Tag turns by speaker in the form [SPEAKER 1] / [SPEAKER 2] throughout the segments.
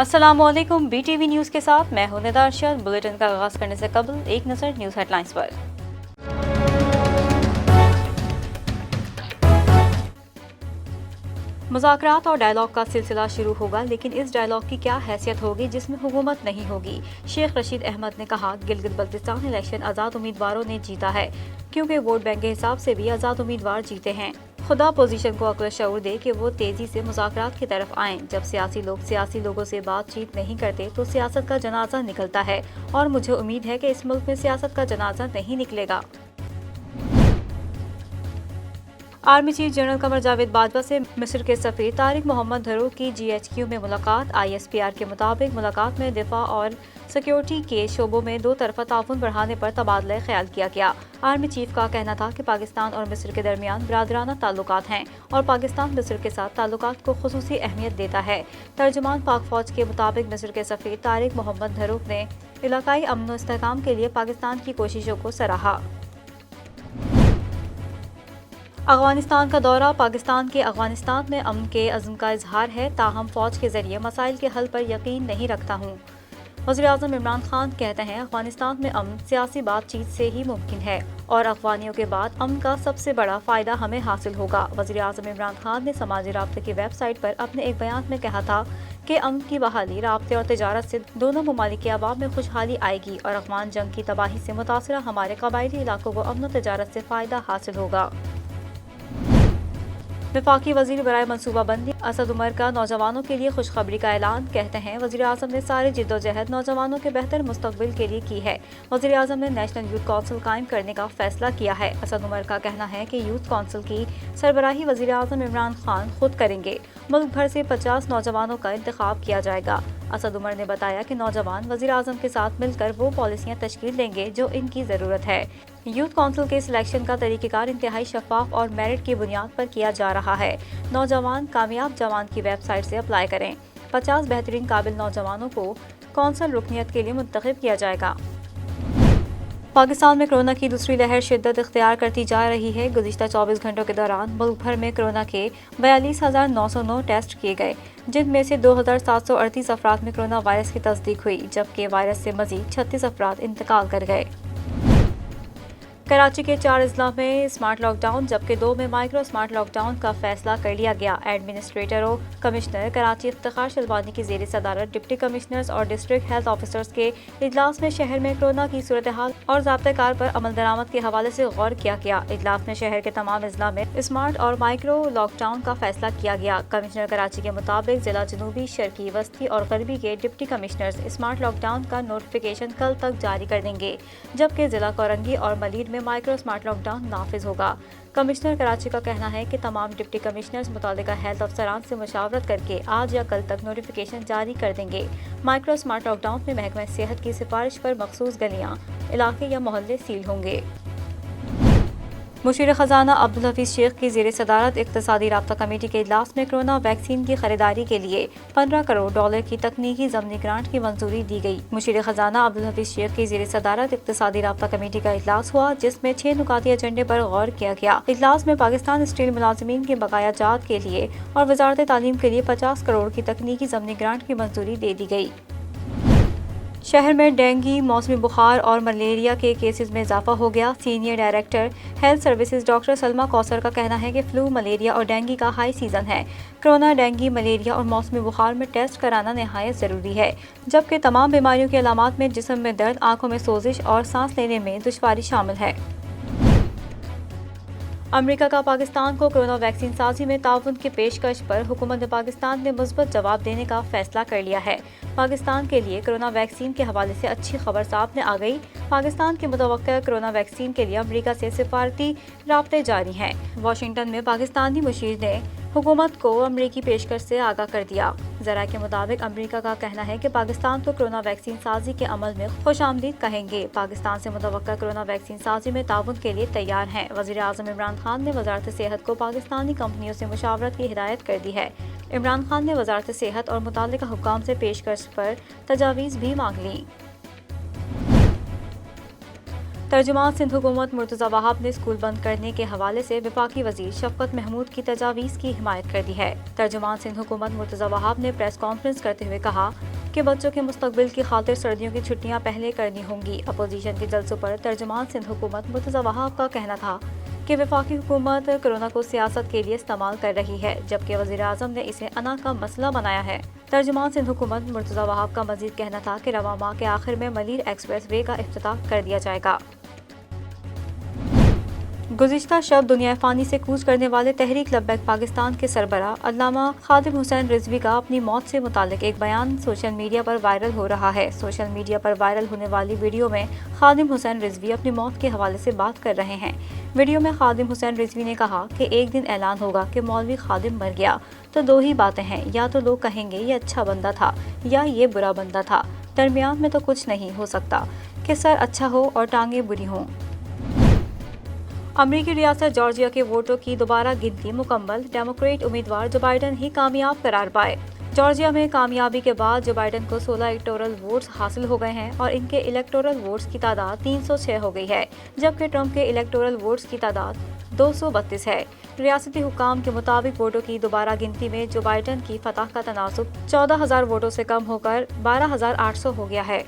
[SPEAKER 1] अस्सलामु अलैकुम। BTV news के साथ मैं हूं निदा अरशद। बुलेटिन का आगाज़ करने से कबल एक नज़र न्यूज़ हेडलाइंस पर। मुज़ाकरात और डायलॉग का सिलसिला शुरू होगा, लेकिन इस डायलॉग की क्या हैसियत होगी जिसमें हुकूमत नहीं होगी। शेख रशीद अहमद ने कहा, गिलगित बल्तिस्तान इलेक्शन आज़ाद उम्मीदवारों ने जीता है, क्योंकि वोट बैंक के हिसाब से भी आज़ाद उम्मीदवार जीते हैं। खुदा अपोजिशन को अक्ल शऊर दे कि वो तेज़ी से मुज़ाकरात की तरफ आएँ। जब सियासी लोगों से बातचीत नहीं करते तो सियासत का जनाजा निकलता है, और मुझे उम्मीद है कि इस मुल्क में सियासत का जनाजा नहीं निकलेगा। Army chief general Qamar Javed Bajwa से मिस्र के सफीर तारिक मोहम्मद धरूक की GHQ में मुलाकात। ISPR के मुताबिक मुलाकात में दिफा और सिक्योरिटी के शोबों में दो तरफा ताउन बढ़ाने पर तबादला ख्याल किया गया। आर्मी चीफ का कहना था कि पाकिस्तान और मिस्र के दरमियान बरादराना ताल्लुकात हैं और पाकिस्तान मिस्र के साथ ताल्लुकात को खुसूसी अहमियत देता है। तर्जुमान पाक फौज के मुताबिक मिस्र के सफीर तारिक मोहम्मद धरूक ने इलाकाई अमन व इस्तेहकाम के लिए पाकिस्तान की कोशिशों को सराहा। अफगानिस्तान का दौरा। पाकिस्तान के अफगानिस्तान में अमन के अज़्म का इजहार है, ताहम फ़ौज के ज़रिए मसाइल के हल पर यकीन नहीं रखता हूँ। वज़ीर-ए-आज़म इमरान खान कहते हैं, अफगानिस्तान में अमन सियासी बातचीत से ही मुमकिन है और अफगानियों के बाद अमन का सबसे बड़ा फ़ायदा हमें हासिल होगा। वज़ीर-ए-आज़म इमरान खान ने समाजी राब्ते की वेबसाइट पर अपने एक बयान में कहा था कि अमन की बहाली, राब्ते और तिजारत से दोनों ममालिक के अवाम में खुशहाली आएगी और अफगान जंग की तबाही से मुतासरा हमारे कबायली इलाकों को अमन और तिजारत से फ़ायदा हासिल होगा। वफाकी वज़ीर बराए मनसूबाबंदी असद उमर का नौजवानों के लिए खुशखबरी का ऐलान। कहते हैं, वज़ीर-ए-आज़म ने सारी जिद्दोजहद नौजवानों के बेहतर मुस्तकबिल के लिए की है। वज़ीर-ए-आज़म ने नेशनल यूथ काउंसिल कायम करने का फैसला किया है। असद उमर का कहना है कि यूथ काउंसिल की सरबराही वज़ीर-ए-आज़म इमरान खान खुद करेंगे। मुल्क भर से 50 नौजवानों का इंतखाब किया जाएगा। असद उमर ने बताया कि नौजवान वज़ीर-ए-आज़म के साथ मिलकर वो पॉलिसियाँ तश्कील देंगे जो इनकी ज़रूरत है। यूथ काउंसिल के सिलेक्शन का तरीक़ेकार इंतहाई शफाफ और मेरिट की बुनियाद पर किया जा रहा है। नौजवान कामयाब जवान की वेबसाइट से अप्लाई करें। 50 बेहतरीन काबिल नौजवानों को कौंसल रुकनियत के लिए मुंतखब किया जाएगा। पाकिस्तान में कोरोना की दूसरी लहर शिद्दत इख्तियार करती जा रही है। गुज़िश्ता 24 घंटों के दौरान मुल्क भर में कोरोना के 42,909 टेस्ट किए गए, जिनमें से 2,738 अफराद में कोरोना वायरस की तस्दीक हुई, जबकि वायरस से मजीद 36 अफराद इंतकाल कर गए। कराची के 4 अजला में स्मार्ट लॉकडाउन, जबकि 2 में माइक्रो स्मार्ट लॉकडाउन का फैसला कर लिया गया। एडमिनिस्ट्रेटरों कमिश्नर कराची इफ्तिखार शलवानी की ज़ेर सदारत डिप्टी कमिश्नर्स और डिस्ट्रिक्ट हेल्थ ऑफिसर्स के इजलास में शहर में कोरोना की सूरत हाल और ज़ाब्ते कार पर अमल दरामद के हवाले से गौर किया गया। इजलास में शहर के तमाम अजला में स्मार्ट और माइक्रो लॉकडाउन का फैसला किया गया। कमिश्नर कराची के मुताबिक जिला जनूबी, शर्की, वस्ती और गरबी के डिप्टी कमिश्नर्स स्मार्ट लॉकडाउन का नोटिफिकेशन कल तक जारी कर देंगे, जबकि जिला कोरंगी और मलीर में माइक्रो स्मार्ट लॉकडाउन नाफिज होगा। कमिश्नर कराची का कहना है कि तमाम डिप्टी कमिश्नर्स मुतालिका हेल्थ अफसरान से मुशावरत करके आज या कल तक नोटिफिकेशन जारी कर देंगे। माइक्रो स्मार्ट लॉकडाउन में महकमा सेहत की सिफारिश पर मखसूस गलियां, इलाके या मोहल्ले सील होंगे। मुशीर खजाना अब्दुल हफीज शेख की ज़ेर सदारत इक़्तिसादी राब्ता कमेटी के इजलास में कोरोना वैक्सीन की खरीदारी के लिए $15 करोड़ की तकनीकी ज़मीनी ग्रांट की मंजूरी दी गई। मुशीर खजाना अब्दुल हफीज शेख की ज़ेर सदारत इक़्तिसादी राब्ता कमेटी का इजलास हुआ, जिसमें 6 नुकाती एजेंडे पर गौर किया गया। इजलास में पाकिस्तान स्टील मुलाजिमीन के बकाया जात के लिए और वजारत तालीम के लिए 50 करोड़ की तकनीकी ज़मीनी ग्रांट की मंजूरी दे दी गई। शहर में डेंगू, मौसमी बुखार और मलेरिया के केसेस में इजाफा हो गया। Senior director health services doctor Salma Kausar का कहना है कि फ्लू, मलेरिया और डेंगू का हाई सीजन है। कोरोना, डेंगू, मलेरिया और मौसमी बुखार में टेस्ट कराना नहायत ज़रूरी है, जबकि तमाम बीमारियों की अलामात में जिस्म में दर्द, आंखों में सोजिश और सांस लेने में दुश्वारी शामिल है। अमेरिका का पाकिस्तान को कोरोना वैक्सीन साजी में ताउन की पेशकश पर हुकूमत पाकिस्तान ने मुस्बत जवाब देने का फैसला कर लिया है। पाकिस्तान के लिए कोरोना वैक्सीन के हवाले से अच्छी खबर सामने आ गई। पाकिस्तान की मुतवक्किल कोरोना वैक्सीन के लिए अमेरिका से सिफारती राब्ते जारी हैं। वाशिंगटन में पाकिस्तानी मुशीर ने हुकूमत को अमरीकी पेशकश से आगाह कर दिया। ज़रा के मुताबिक अमेरिका का कहना है कि पाकिस्तान को कोरोना वैक्सीन साजी के अमल में खुशामदीद कहेंगे। पाकिस्तान से मुतवक्किल कोरोना वैक्सीन साजी में ताउन के लिए तैयार हैं। वज़ीर-ए-आज़म इमरान खान ने वज़ारत सेहत को पाकिस्तानी कंपनियों से मुशावरत की हिदायत कर दी है। इमरान खान ने वज़ारत सेहत और मुताल्लिक़ा हुक्काम से पेशकश पर तजावीज़ भी मांग ली। तर्जुमान सिंध हुकूमत मुर्तज़ा वहाब ने स्कूल बंद करने के हवाले से वफाकी वज़ीर शफ़क़त महमूद की तजावीज़ की हिमायत कर दी है। तर्जुमान सिंध हुकूमत मुर्तज़ा वहाब ने प्रेस कॉन्फ्रेंस करते हुए कहा کہ بچوں کے مستقبل کی خاطر سردیوں کی چھٹیاں پہلے کرنی ہوں گی۔ اپوزیشن کے جلسوں پر ترجمان سندھ حکومت مرتضی وہاب کا کہنا تھا کہ وفاقی حکومت کورونا کو سیاست کے لیے استعمال کر رہی ہے، جبکہ وزیر اعظم نے اسے انا کا مسئلہ بنایا ہے۔ ترجمان سندھ حکومت مرتضی وہاب کا مزید کہنا تھا کہ رواں ماہ کے آخر میں ملیر ایکسپریس وے کا افتتاح کر دیا جائے گا۔ گزشتہ شب دنیا فانی سے کوچ کرنے والے تحریک لبیک پاکستان کے سربراہ علامہ خادم حسین رضوی کا اپنی موت سے متعلق ایک بیان سوشل میڈیا پر وائرل ہو رہا ہے۔ سوشل میڈیا پر وائرل ہونے والی ویڈیو میں خادم حسین رضوی اپنی موت کے حوالے سے بات کر رہے ہیں۔ ویڈیو میں خادم حسین رضوی نے کہا کہ ایک دن اعلان ہوگا کہ مولوی خادم مر گیا تو دو ہی باتیں ہیں، یا تو لوگ کہیں گے یہ اچھا بندہ تھا یا یہ برا بندہ تھا، درمیان میں تو کچھ نہیں ہو سکتا کہ سر اچھا ہو اور ٹانگیں بری ہوں۔ امریکی ریاست جارجیا کے ووٹوں کی دوبارہ گنتی مکمل، ڈیموکریٹ امیدوار جو بائیڈن ہی کامیاب قرار پائے۔ جارجیا میں کامیابی کے بعد جو بائیڈن کو 16 الیکٹورل ووٹس حاصل ہو گئے ہیں اور ان کے الیکٹورل ووٹس کی تعداد 306 ہو گئی ہے، جبکہ ٹرمپ کے الیکٹورل ووٹس کی تعداد 232 ہے۔ ریاستی حکام کے مطابق ووٹوں کی دوبارہ گنتی میں جو بائیڈن کی فتح کا تناسب 14,000 ووٹوں سے کم ہو کر 12,800 ہو گیا ہے۔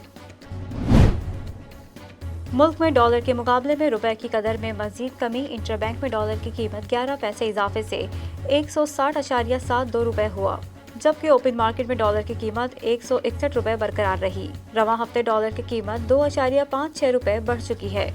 [SPEAKER 1] ملک میں ڈالر کے مقابلے میں روپے کی قدر میں مزید کمی، انٹر بینک میں ڈالر کی قیمت 11 پیسے اضافے سے 160.72 روپے ہوا، جبکہ اوپن مارکیٹ میں ڈالر کی قیمت 161 روپے برقرار رہی۔ رواں ہفتے ڈالر کی قیمت 2.56 روپے بڑھ چکی ہے۔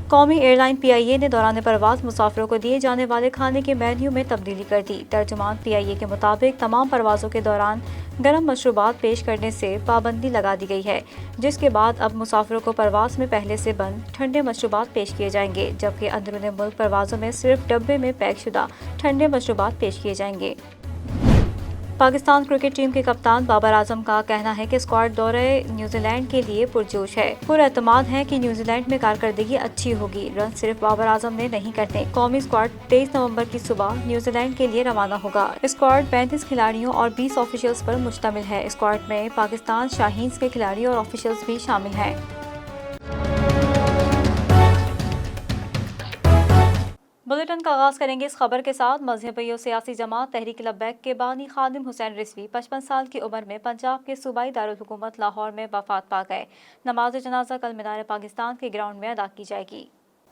[SPEAKER 1] قومی ایئر لائن پی آئی اے نے دوران پرواز مسافروں کو دیے جانے والے کھانے کے مینیو میں تبدیلی کر دی۔ ترجمان پی آئی اے کے مطابق تمام پروازوں کے دوران گرم مشروبات پیش کرنے سے پابندی لگا دی گئی ہے، جس کے بعد اب مسافروں کو پرواز میں پہلے سے بند ٹھنڈے مشروبات پیش کیے جائیں گے، جبکہ اندرون ملک پروازوں میں صرف ڈبے میں پیک شدہ ٹھنڈے مشروبات پیش کیے جائیں گے۔ پاکستان کرکٹ ٹیم کے کپتان بابر اعظم کا کہنا ہے کہ اسکواڈ دورہ نیوزی لینڈ کے لیے پرجوش ہے، پراعتماد ہے کہ نیوزی لینڈ میں کارکردگی اچھی ہوگی۔ رن صرف بابر اعظم نے نہیں کرنے۔ قومی اسکواڈ 23 نومبر کی صبح نیوزی لینڈ کے لیے روانہ ہوگا۔ اسکواڈ 35 کھلاڑیوں اور 20 آفیشلز پر مشتمل ہے۔ اسکواڈ میں پاکستان شاہینز کے کھلاڑی اور آفیشلز بھی شامل ہیں۔ بلیٹن کا آغاز کریں گے اس خبر کے ساتھ۔ مذہبی و سیاسی جماعت تحریک لبیک کے بانی خادم حسین رضوی 55 سال کی عمر میں پنجاب کے صوبائی دارالحکومت لاہور میں وفات پا گئے۔ نماز جنازہ کل مینار پاکستان کے گراؤنڈ میں ادا کی جائے گی۔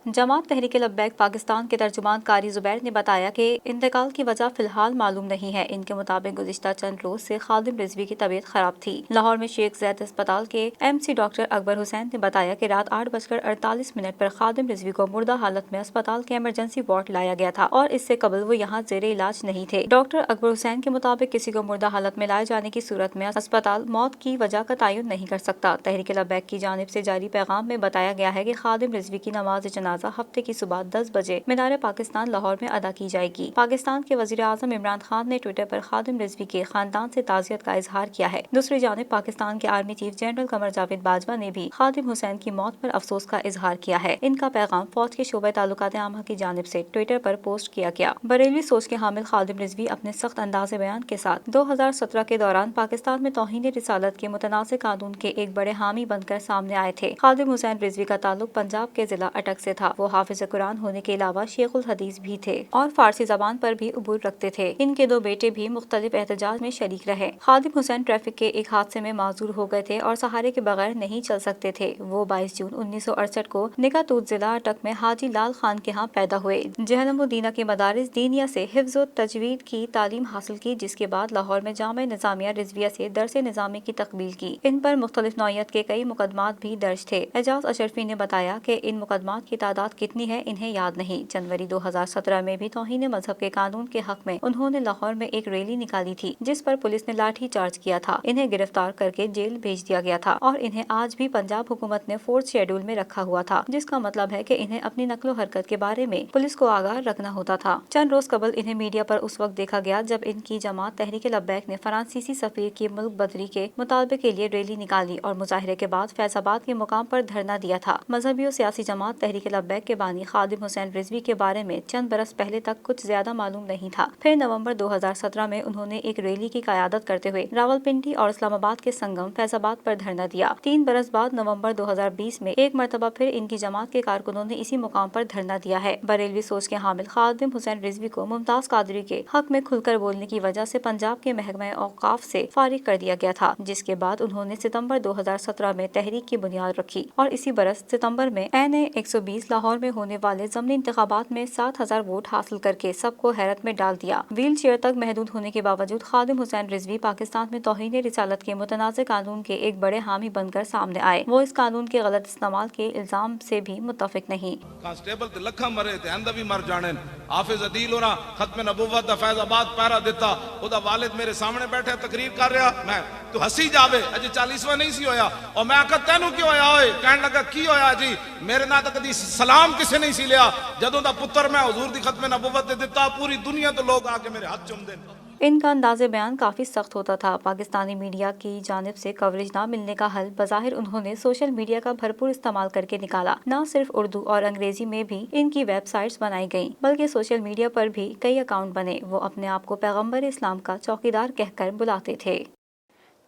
[SPEAKER 1] جماعت تحریک لبیک پاکستان کے ترجمان قاری زبیر نے بتایا کہ انتقال کی وجہ فی الحال معلوم نہیں ہے۔ ان کے مطابق گزشتہ چند روز سے خادم رضوی کی طبیعت خراب تھی۔ لاہور میں شیخ زید اسپتال کے ایم سی ڈاکٹر اکبر حسین نے بتایا کہ رات 8:48 پر خادم رضوی کو مردہ حالت میں اسپتال کے ایمرجنسی وارڈ لایا گیا تھا اور اس سے قبل وہ یہاں زیر علاج نہیں تھے۔ ڈاکٹر اکبر حسین کے مطابق کسی کو مردہ حالت میں لائے جانے کی صورت میں اسپتال موت کی وجہ کا تعین نہیں کر سکتا۔ تحریک لبیک کی جانب سے جاری پیغام میں بتایا گیا ہے کہ خادم رضوی کی نماز جنازہ ہفتے کی صبح 10 بجے مینار پاکستان لاہور میں ادا کی جائے گی۔ پاکستان کے وزیر اعظم عمران خان نے ٹوئٹر پر خادم رضوی کے خاندان سے تعزیت کا اظہار کیا ہے۔ دوسری جانب پاکستان کے army chief general Qamar Javed Bajwa نے بھی خادم حسین کی موت پر افسوس کا اظہار کیا ہے۔ ان کا پیغام فوج کے شعبہ تعلقات عامہ کی جانب سے ٹوئٹر پر پوسٹ کیا گیا۔ بریلوی سوچ کے حامل خادم رضوی اپنے سخت انداز بیان کے ساتھ 2017 کے دوران پاکستان میں توہین رسالت کے متنازع قانون کے ایک بڑے حامی بن کر سامنے آئے تھے۔ خادم حسین رضوی کا تعلق پنجاب کے ضلع اٹک سے تھا۔ وہ حافظ قرآن ہونے کے علاوہ شیخ الحدیث بھی تھے اور فارسی زبان پر بھی عبور رکھتے تھے۔ ان کے 2 بیٹے بھی مختلف احتجاج میں شریک رہے۔ خادم حسین ٹریفک کے ایک حادثے میں معذور ہو گئے تھے اور سہارے کے بغیر نہیں چل سکتے تھے۔ وہ 22 جون 1968 کو نکاتوت ضلع اٹک میں حاجی لال خان کے ہاں پیدا ہوئے۔ جہنم الدینہ کے مدارس دینیہ سے حفظ و تجوید کی تعلیم حاصل کی، جس کے بعد لاہور میں جامعہ نظامیہ رضویہ سے درس نظامی کی تکمیل کی۔ ان پر مختلف نوعیت کے کئی مقدمات بھی درج تھے۔ اعجاز اشرفی نے بتایا کہ ان مقدمات کی تعداد کتنی ہے انہیں یاد نہیں۔ جنوری 2017 میں بھی توہین مذہب کے قانون کے حق میں انہوں نے لاہور میں ایک ریلی نکالی تھی، جس پر پولیس نے لاٹھی چارج کیا تھا۔ انہیں گرفتار کر کے جیل بھیج دیا گیا تھا اور انہیں آج بھی پنجاب حکومت نے 4th شیڈول میں رکھا ہوا تھا، جس کا مطلب ہے کہ انہیں اپنی نقل و حرکت کے بارے میں پولیس کو آگاہ رکھنا ہوتا تھا۔ چند روز قبل انہیں میڈیا پر اس وقت دیکھا گیا جب ان کی جماعت تحریک لبیک نے فرانسیسی سفیر کی ملک بدری کے مطالبے کے لیے ریلی نکالی اور مظاہرے کے بعد فیض آباد کے مقام پر دھرنا دیا تھا۔ مذہبی و سیاسی جماعت تحریک لبیک کے بانی خادم حسین رضوی کے بارے میں چند برس پہلے تک کچھ زیادہ معلوم نہیں تھا۔ پھر نومبر 2017 میں انہوں نے ایک ریلی کی قیادت کرتے ہوئے راولپنڈی اور اسلام آباد کے سنگم فیض آباد پر دھرنا دیا۔ 3 برس بعد نومبر 2020 میں ایک مرتبہ پھر ان کی جماعت کے کارکنوں نے اسی مقام پر دھرنا دیا ہے۔ بریلوی سوچ کے حامل خادم حسین رضوی کو ممتاز قادری کے حق میں کھل کر بولنے کی وجہ سے پنجاب کے محکمہ اوقاف سے فارغ کر دیا گیا تھا، جس کے بعد انہوں نے ستمبر 2017 میں تحریک کی بنیاد رکھی اور اسی برس ستمبر میں NA 120 لاہور میں ہونے والے ضمنی انتخابات میں 7000 ووٹ حاصل کر کے سب کو حیرت میں ڈال دیا۔ ویل چیئر تک محدود ہونے کے باوجود خادم حسین رضوی پاکستان میں توہین رسالت کے متنازع قانون کے ایک بڑے حامی بن کر سامنے آئے۔ وہ اس قانون کے غلط استعمال کے الزام سے بھی متفق نہیں۔
[SPEAKER 2] کانسٹیبل تے لکھاں مرے تے اندر بھی مر جانے۔ حافظ عدیل ہونا ختم نبوت دا فیض آباد پہرا دیتا، او دا والد میرے سامنے بیٹھے تقریر کر رہا، میں تو ہسی جاوے اجے 40واں نہیں سی ہویا، اور میں آکھا تینوں کیوں ہویا ہوئے؟ کہنے لگا کی ہویا جی؟ میرے نہ تو کدی سلام کسے نہیں سی لیا، جدوں دا پتر میں حضور دی ختم نبوت دے دیتا، پوری دنیا تو لوگ آ کے میرے ہاتھ چوم دیں۔
[SPEAKER 1] ان کا انداز بیان کافی سخت ہوتا تھا۔ پاکستانی میڈیا کی جانب سے کوریج نہ ملنے کا حل بظاہر انہوں نے سوشل میڈیا کا بھرپور استعمال کر کے نکالا۔ نہ صرف اردو اور انگریزی میں بھی ان کی ویب سائٹس بنائی گئیں، بلکہ سوشل میڈیا پر بھی کئی اکاؤنٹ بنے۔ وہ اپنے آپ کو پیغمبر اسلام کا چوکیدار کہہ کر بلاتے تھے۔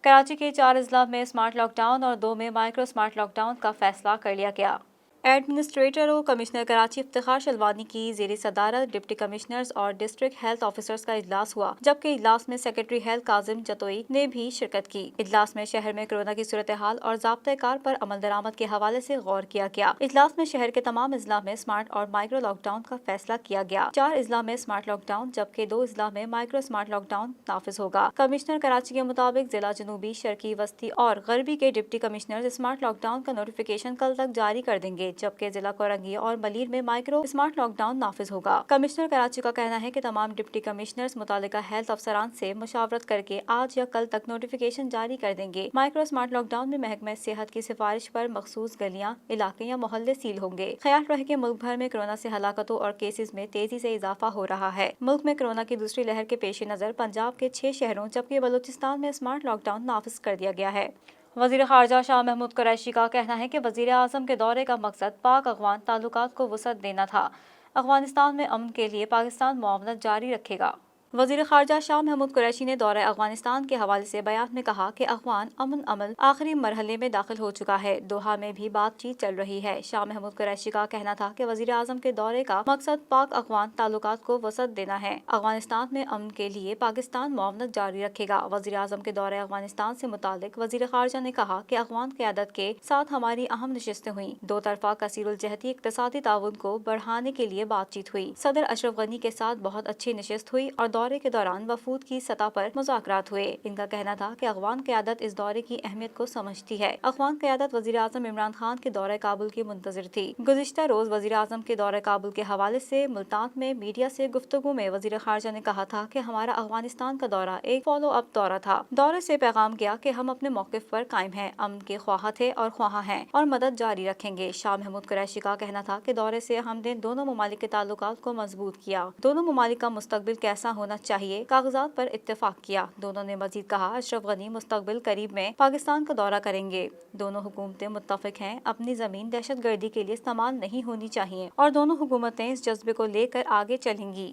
[SPEAKER 1] کراچی کے 4 اضلاع میں اسمارٹ لاک ڈاؤن اور 2 میں مائکرو اسمارٹ لاک ڈاؤن کا فیصلہ کر لیا گیا۔ ایڈمنسٹریٹر و کمشنر کراچی افتخار شلوانی کی زیر صدارت ڈپٹی کمشنرز اور ڈسٹرکٹ ہیلتھ آفیسرز کا اجلاس ہوا، جبکہ اجلاس میں سیکرٹری ہیلتھ کاظم جتوئی نے بھی شرکت کی۔ اجلاس میں شہر میں کورونا کی صورتحال اور ضابطۂ کار پر عمل درآمد کے حوالے سے غور کیا گیا۔ اجلاس میں شہر کے تمام اضلاع میں اسمارٹ اور مائکرو لاک ڈاؤن کا فیصلہ کیا گیا۔ 4 اضلاع میں اسمارٹ لاک ڈاؤن جبکہ 2 اضلاع میں مائکرو اسمارٹ لاک ڈاؤن نافذ ہوگا۔ کمشنر کراچی کے مطابق ضلع جنوبی، شرقی، وسطی اور غربی کے deputy commissioners smart lockdown کا نوٹیفیکیشن کل تک جاری کر دیں گے، جبکہ ضلع اور ملیر میں مائکرو اسمارٹ لاک ڈاؤن نافذ ہوگا۔ کمشنر کراچی کا کہنا ہے کہ تمام ڈپٹی کمشنرز متعلقہ ہیلتھ افسران سے مشاورت کر کے آج یا کل تک نوٹیفیکیشن جاری کر دیں گے۔ مائکرو اسمارٹ لاک ڈاؤن میں محکمہ صحت کی سفارش پر مخصوص گلیاں، علاقے یا محلے سیل ہوں گے۔ خیال رہے کہ ملک بھر میں کورونا سے ہلاکتوں اور کیسز میں تیزی سے اضافہ ہو رہا ہے۔ ملک میں کورونا کی دوسری لہر کے پیش نظر پنجاب کے 6 شہروں جبکہ بلوچستان میں اسمارٹ لاک ڈاؤن نافذ کر دیا گیا ہے۔ وزیر خارجہ شاہ محمود قریشی کا کہنا ہے کہ وزیر اعظم کے دورے کا مقصد پاک افغان تعلقات کو وسعت دینا تھا۔ افغانستان میں امن کے لیے پاکستان معاونت جاری رکھے گا۔ وزیر خارجہ شاہ محمود قریشی نے دورہ افغانستان کے حوالے سے بیان میں کہا کہ افغان امن عمل آخری مرحلے میں داخل ہو چکا ہے، دوحہ میں بھی بات چیت چل رہی ہے۔ شاہ محمود قریشی کا کہنا تھا کہ وزیر اعظم کے دورے کا مقصد پاک افغان تعلقات کو وسعت دینا ہے۔ افغانستان میں امن کے لیے پاکستان معاونت جاری رکھے گا۔ وزیر اعظم کے دورہ افغانستان سے متعلق وزیر خارجہ نے کہا کہ افغان قیادت کے ساتھ ہماری اہم نشستیں ہوئیں، 2 طرفہ کثیر الجہتی اقتصادی تعاون کو بڑھانے کے لیے بات چیت ہوئی۔ صدر اشرف غنی کے ساتھ بہت اچھی نشست ہوئی اور دورے کے دوران وفود کی سطح پر مذاکرات ہوئے۔ ان کا کہنا تھا کہ افغان قیادت اس دورے کی اہمیت کو سمجھتی ہے۔ افغان قیادت وزیر اعظم عمران خان کے دورہ کابل کی منتظر تھی۔ گزشتہ روز وزیر اعظم کے دورہ کابل کے حوالے سے ملتان میں میڈیا سے گفتگو میں وزیر خارجہ نے کہا تھا کہ ہمارا افغانستان کا دورہ ایک فالو اپ دورہ تھا۔ دورے سے پیغام گیا کہ ہم اپنے موقف پر قائم ہیں، امن کے خواہاں تھے اور خواہاں ہیں اور مدد جاری رکھیں گے۔ شاہ محمود قریشی کا کہنا تھا کہ دورے سے ہم نے دونوں ممالک کے تعلقات کو مضبوط کیا، دونوں ممالک کا مستقبل کیسا ہونا چاہیے کاغذات پر اتفاق کیا۔ دونوں نے مزید کہا اشرف غنی مستقبل قریب میں پاکستان کا دورہ کریں گے۔ دونوں حکومتیں متفق ہیں اپنی زمین دہشت گردی کے لیے استعمال نہیں ہونی چاہیے اور دونوں حکومتیں اس جذبے کو لے کر آگے چلیں گی۔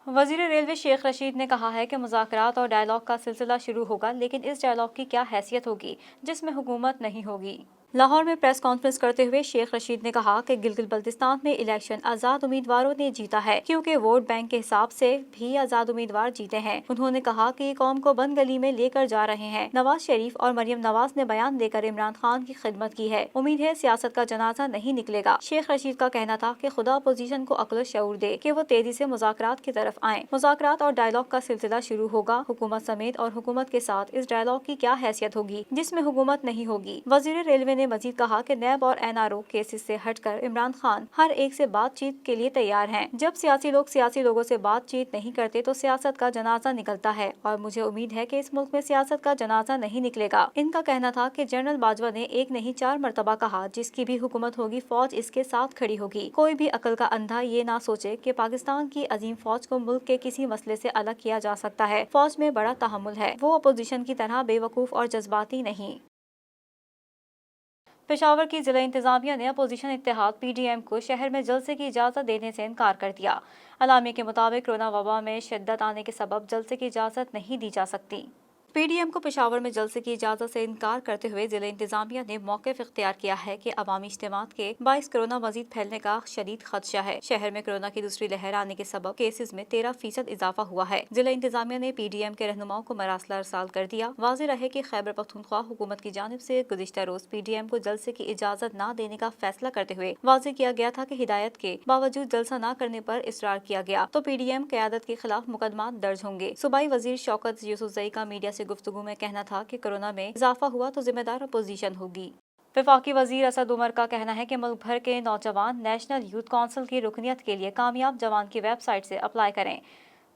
[SPEAKER 1] وزیر ریلوے شیخ رشید نے کہا ہے کہ مذاکرات اور ڈائیلاگ کا سلسلہ شروع ہوگا، لیکن اس ڈائیلاگ کی کیا حیثیت ہوگی جس میں حکومت نہیں ہوگی۔ لاہور میں پریس کانفرنس کرتے ہوئے شیخ رشید نے کہا کہ گلگت بلتستان میں الیکشن آزاد امیدواروں نے جیتا ہے، کیونکہ ووٹ بینک کے حساب سے بھی آزاد امیدوار جیتے ہیں۔ انہوں نے کہا کہ یہ قوم کو بند گلی میں لے کر جا رہے ہیں۔ نواز شریف اور مریم نواز نے بیان دے کر عمران خان کی خدمت کی ہے، امید ہے سیاست کا جنازہ نہیں نکلے گا۔ شیخ رشید کا کہنا تھا کہ خدا اپوزیشن کو عقل و شعور دے کہ وہ تیزی سے مذاکرات کی طرف آئیں۔ مذاکرات اور ڈائیلاگ کا سلسلہ شروع ہوگا، حکومت سمیت، اور حکومت کے ساتھ اس ڈائیلاگ کی کیا حیثیت ہوگی جس میں حکومت نہیں ہوگی۔ وزیر ریلوے نے مزید کہا کہ نیب اور NRO کیسز سے ہٹ کر عمران خان ہر ایک سے بات چیت کے لیے تیار ہیں۔ جب سیاسی لوگ سیاسی لوگوں سے بات چیت نہیں کرتے تو سیاست کا جنازہ نکلتا ہے، اور مجھے امید ہے کہ اس ملک میں سیاست کا جنازہ نہیں نکلے گا۔ ان کا کہنا تھا کہ جنرل باجوہ نے ایک نہیں 4 مرتبہ کہا جس کی بھی حکومت ہوگی فوج اس کے ساتھ کھڑی ہوگی۔ کوئی بھی عقل کا اندھا یہ نہ سوچے کہ پاکستان کی عظیم فوج کو ملک کے کسی مسئلے سے الگ کیا جا سکتا ہے۔ فوج میں بڑا تحمل ہے، وہ اپوزیشن کی طرح بے وقوف اور جذباتی نہیں۔ पेशावर की जिला इंतजामिया ने अपोजिशन इत्तेहाद PDM को शहर में जलसे की इजाज़त देने से इनकार कर दिया। अलामी के मुताबिक कोरोना वबा में शिद्दत आने के सबब जलसे की इजाज़त नहीं दी जा सकती। PDM को पेशावर में जलसे की इजाज़त से इनकार करते हुए जिला इंतजामिया ने मौक़िफ़ इख्तियार किया है कि अवामी इज्तिमात के बाइस कोरोना मज़ीद फैलने का शदीद खदशा है। शहर में कोरोना की दूसरी लहर आने के सबब केसेस में 13% इजाफा हुआ है। जिला इंतजामिया ने PDM के रहनुमाओं को मरासला अरसाल कर दिया। वाज़ेह रहे कि खैबर पख्तूनख्वा हुकूमत की जानिब से गुज़िश्ता रोज़ PDM को जलसे की इजाज़त न देने का फैसला करते हुए वाज़ेह किया गया था कि हिदायत के बावजूद जलसा न करने पर इसरार किया गया तो PDM क़यादत के खिलाफ मुकदमा दर्ज होंगे। सूबाई वज़ीर शौकत यूसुफ़ज़ई का मीडिया से गुफ्तगू में कहना था कि कोरोना में इजाफा हुआ तो जिम्मेदार अपोजिशन होगी। वफाकी वजीर असद उमर का कहना है कि मुल्क भर के नौजवान नेशनल यूथ कौंसिल की रुकनियत के लिए कामयाब जवान की वेबसाइट से अप्लाई करें।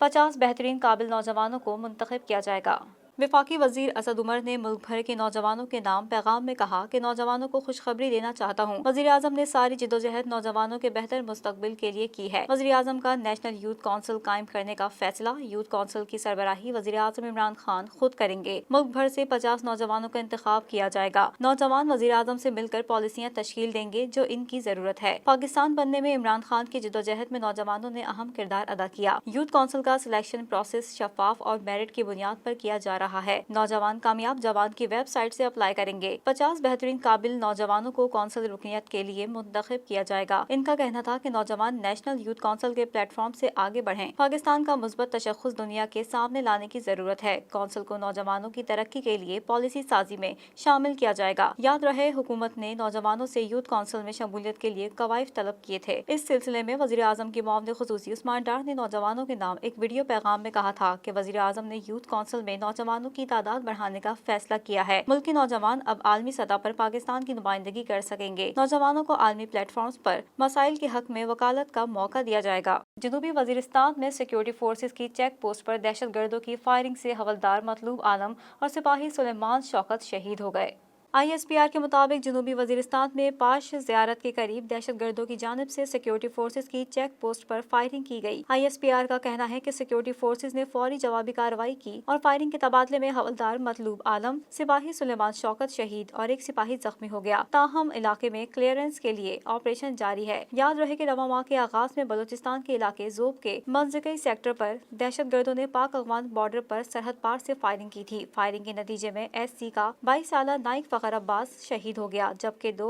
[SPEAKER 1] 50 बेहतरीन काबिल नौजवानों को मुंतखब किया जाएगा। वफाकी वजीर असद उमर ने मुल्क भर के नौजवानों के नाम पैगाम में कहा कि नौजवानों को खुशखबरी देना चाहता हूँ। वज़ीर आज़म ने सारी जिद्दोजहद नौजवानों के बेहतर मुस्तकबिल के लिए की है। वज़ीर आज़म का नेशनल यूथ कौंसिल कायम करने का फैसला यूथ कौंसिल की सरबराही वज़ीर आज़म इमरान खान खुद करेंगे। मुल्क भर से 50 नौजवानों का इंतखाब किया जाएगा। नौजवान वज़ीर आज़म से मिलकर पॉलिसियाँ तश्कील देंगे जो इनकी जरूरत है। पाकिस्तान बनने में इमरान खान की जिद्दोजहद में नौजवानों ने अहम किरदार अदा किया। यूथ कौंसिल का सिलेक्शन प्रोसेस शफाफ और मेरिट की बुनियाद पर किया जा रहा है। नौजवान कामयाब जवान की वेबसाइट से अप्लाई करेंगे। 50 बेहतरीन काबिल नौजवानों को कौंसिल रुकनियत के लिए मुंतखब किया जाएगा। इनका कहना था कि नौजवान नेशनल यूथ कौंसिल के प्लेटफॉर्म से आगे बढ़ें। पाकिस्तान का मुस्बत तशख्खुस दुनिया के सामने लाने की जरूरत है। कौंसिल को नौजवानों की तरक्की के लिए पॉलिसी साजी में शामिल किया जाएगा। याद रहे हुकूमत ने नौजवानों से यूथ कौंसिल में शमूलियत के लिए कवायद तलब किए थे। इस सिलसिले में वज़ीर आज़म की मुआविन खुसूसी उस्मान डार ने नौजवानों के नाम एक वीडियो पैगाम में कहा था कि वज़ीर आज़म ने यूथ कौंसिल में नौजवानों की तादाद बढ़ाने का फैसला किया है। मुल्क के नौजवान अब आलमी सतह पर पाकिस्तान की नुमाइंदगी कर सकेंगे। नौजवानों को आलमी प्लेटफॉर्म्स पर मसाइल के हक में वकालत का मौका दिया जाएगा। जनूबी वजीरिस्तान में सिक्योरिटी फोर्सेज की चेक पोस्ट पर दहशतगर्दों की फायरिंग से हवलदार मतलूब आलम और सिपाही सुलेमान शौकत शहीद हो गए। ISPR के मुताबिक जनूबी वजीरिस्तान में पाश ज़ियारत के करीब दहशतगर्दों की जानिब से सिक्योरिटी फोर्सेज की चेक पोस्ट पर फायरिंग की गई। ISPR का कहना है कि सिक्योरिटी फोर्सेज ने फौरी जवाबी कार्रवाई की और फायरिंग के तबादले में हवलदार मतलूब आलम, सिपाही सुलेमान शौकत शहीद और एक सिपाही जख्मी हो गया। ताहम इलाके में क्लियरेंस के लिए ऑपरेशन जारी है। याद रहे कि रवा माह के आगाज में बलूचिस्तान के इलाके जोब के मंजकी सेक्टर पर दहशतगर्दों ने पाक अफगान बॉर्डर पर सरहद पार से फायरिंग की थी। फायरिंग के नतीजे में SC का 22 साला नाइक फखर अब्बास शहीद हो गया, जबकि दो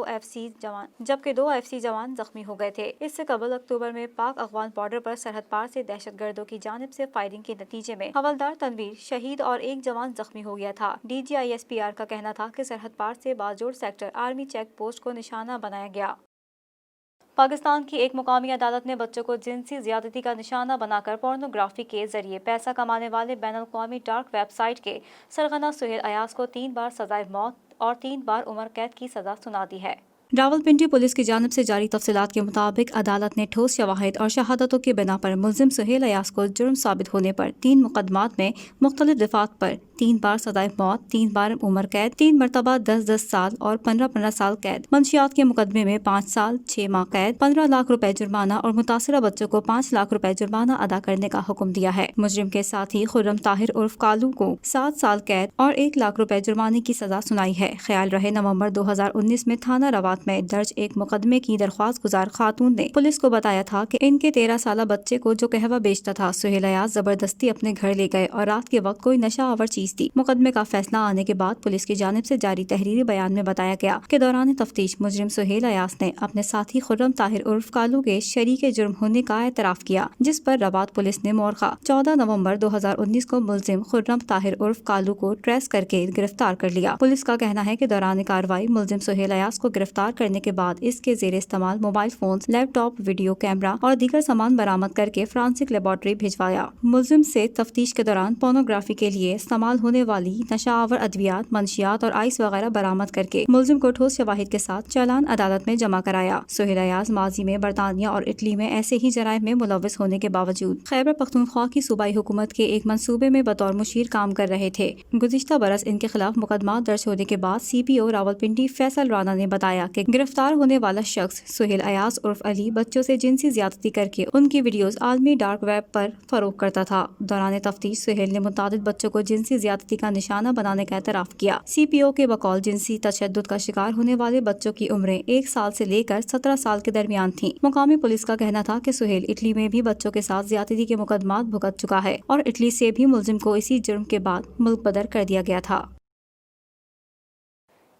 [SPEAKER 1] FC जवान जख्मी हो गए थे। इससे कबल अक्टूबर में पाक अफगान बॉर्डर पर सरहद पार से दहशतगर्दों की जानिब से फायरिंग के नतीजे में हवलदार तनवीर शहीद और एक जवान जख्मी हो गया था। DG ISPR का कहना था कि सरहद पार से Bajaur sector army check post को निशाना बनाया गया। पाकिस्तान की एक मुकामी अदालत ने बच्चों को जिनसी ज्यादती का निशाना बनाकर पोर्नोग्राफी के जरिए पैसा कमाने वाले बैनुल-अक़वामी डार्क वेबसाइट के सरगना सुहेल अयाज को 3 बार सजाए मौत और 3 बार उम्र कैद की सजा सुना दी है। रावलपिंडी पुलिस की जानिब से जारी तफसीलात के मुताबिक अदालत ने ठोस शवाहिद और शहादतों की बिना पर मुल्जिम सुहेल अयाज को जुर्म साबित होने पर 3 मुकदमात में मुख्तलिफ दफात पर 3 बार सजाए मौत, 3 बार उम्र कैद, 3 मरतबा 10-10 साल और 15-15 साल कैद, मंशियात के मुकदमे में 5 साल 6 माह कैद, 15 लाख रुपए जुर्माना और मुतासिरा बच्चों को 5 लाख रुपए जुर्माना अदा करने का हुक्म दिया है। मुजरिम के साथ ही खुर्रम ताहिर उर्फ कालू को 7 साल कैद और 1 लाख रुपए जुर्माने की सजा सुनाई है। ख्याल रहे नवंबर 2019 में थाना रवात में दर्ज एक मुकदमे की दरख्वास्त गुजार खातून ने पुलिस को बताया था कि इनके 13 साला बच्चे को जो कहवा बेचता था सुहेल अयाज जबरदस्ती अपने घर ले गए और रात के वक्त कोई नशा आवर चीज थी। मुकदमे का फैसला आने के बाद पुलिस की जानिब से जारी तहरीरी बयान में बताया गया कि दौरान तफ्तीश मुजरिम सुहेल अयाज ने अपने साथी खुर्रम ताहिर उर्फ कालू के शरीक जुर्म होने का एतराफ किया, जिस पर रवात पुलिस ने मोरखा 14 नवंबर 2019 को मुलजिम खुर्रम ताहिर उर्फ कालू को ट्रेस करके गिरफ्तार कर लिया। पुलिस का कहना है कि दौरान कार्रवाई मुलजिम सुहेल अयाज को गिरफ्तार करने के बाद इसके जेर इस्तेमाल mobile phone, laptop, video camera और दीगर सामान बरामद करके फ्रांसिक लेबोरेटरी भिजवाया। मुलजिम से तफ्तीश के दौरान पोर्नोग्राफी के लिए इस्तेमाल होने वाली नशाआवर अद्वियात, मंशियात और आइस वगैरह बरामद करके मुलजिम को ठोस शवाहिद के साथ चालान अदालत में जमा कराया। सुहेल अयाज माजी में बरतानिया और इटली में ऐसे ही जराइम में मुलव्वस होने के बावजूद खैबर पख्तूनख्वा की सूबाई हुकूमत के एक मंसूबे में बतौर मुशीर काम कर रहे थे। गुज़िश्ता बरस इनके खिलाफ मुकदमा दर्ज होने के बाद CPO रावलपिंडी फैसल राना ने बताया کہ گرفتار ہونے والا شخص سہیل ایاز عرف علی بچوں سے جنسی زیادتی کر کے ان کی ویڈیوز عالمی ڈارک ویب پر فروخت کرتا تھا۔ دوران تفتیش سہیل نے متعدد بچوں کو جنسی زیادتی کا نشانہ بنانے کا اعتراف کیا۔ سی پی او کے بقول جنسی تشدد کا شکار ہونے والے بچوں کی عمریں 1 سال سے لے کر 17 سال کے درمیان تھیں۔ مقامی پولیس کا کہنا تھا کہ سہیل اٹلی میں بھی بچوں کے ساتھ زیادتی کے مقدمات بھگت چکا ہے اور اٹلی سے بھی ملزم کو اسی جرم کے بعد ملک بدر کر دیا گیا تھا۔